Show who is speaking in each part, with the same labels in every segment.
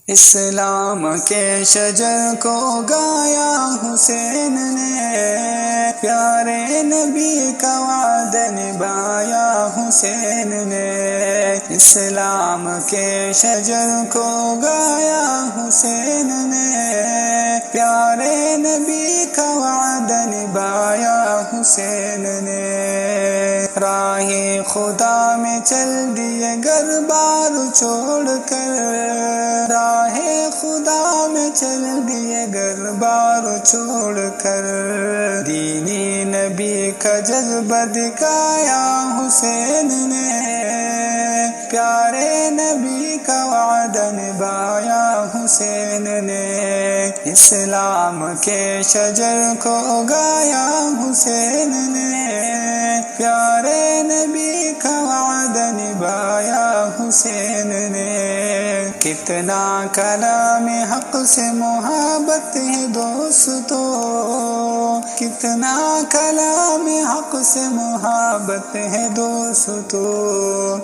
Speaker 1: اسلام کے شجر کو گایا حسین نے، پیارے نبی کا وعدہ نبھایا حسین نے۔ اسلام کے شجر کو گایا حسین نے، پیارے نبی کا وعدہ نبھایا حسین نے۔ راہ خدا میں چل دیے گھر بار چھوڑ کر، راہ خدا میں چل دیے گھر بار چھوڑ کر، دینی نبی کا جذبہ دکھایا حسین نے، پیارے نبی کا وعدہ نبھایا حسین نے۔ اسلام کے شجر کو گایا حسین نے، پیارے نبی کا وعدہ نبھایا حسین نے۔ کتنا کلام حق سے محبت ہے دوستو، کتنا کلام حق سے محبت ہے دوستو،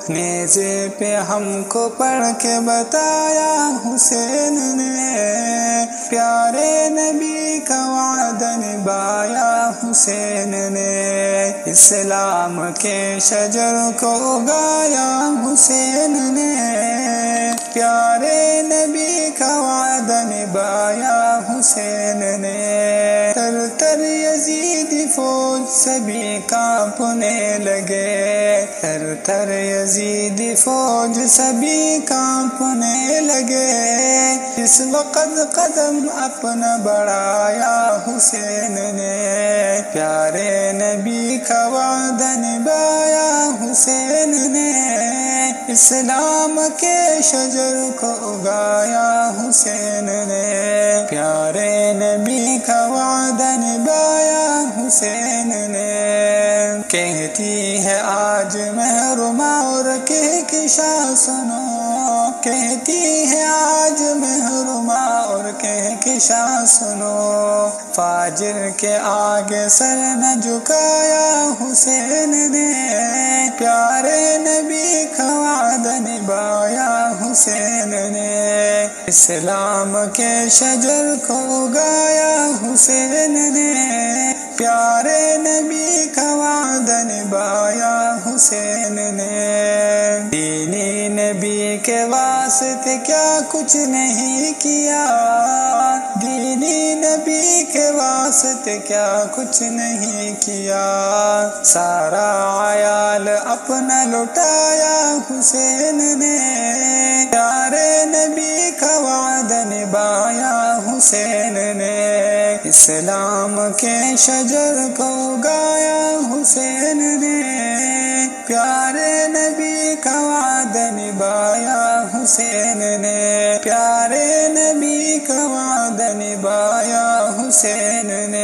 Speaker 1: نیزے پہ ہم کو پڑھ کے بتایا حسین نے، پیارے نبی کا وعدہ نبھایا حسین نے۔ اسلام کے شجر کو گایا حسین نے، پیارے نبی کا وعدہ نبھایا حسین نے۔ تر تر یزیدی فوج سبھی کانپنے لگے، تر تر یزیدی فوج سبھی کانپنے لگے، اس وقت قدم اپنا بڑھایا حسین نے، پیارے نبی کا وعدہ نبھایا حسین نے۔ اسلام کے شجر کو اگایا حسین نے، پیارے نبی کا وعدہ نبھایا حسین نے۔ کہتی ہے آج محرمہ اور کہکشاں سنو، کہتی ہے آج محرمہ اور کہکشاں سنو، فاجر کے آگے سر نہ جھکایا حسین نے، پیارے نبی کا وعدہ نبھایا حسین نے۔ اسلام کے شجر کو گایا حسین نے، پیارے نبی کا وعدہ نبھایا حسین نے۔ دینی نبی کے واسطے کیا کچھ نہیں کیا، دینی نبی کے واسطے کیا کچھ نہیں کیا، سارا عیال اپنا لٹایا حسین نے، پیارے نبی کا وعدہ نبھایا حسین نے۔ اسلام کے شجر کو گایا حسین نے، پیارے نبی کا وعدہ نبھایا حسین نے، پیارے نبی کا وعدہ نبھایا حسین نے۔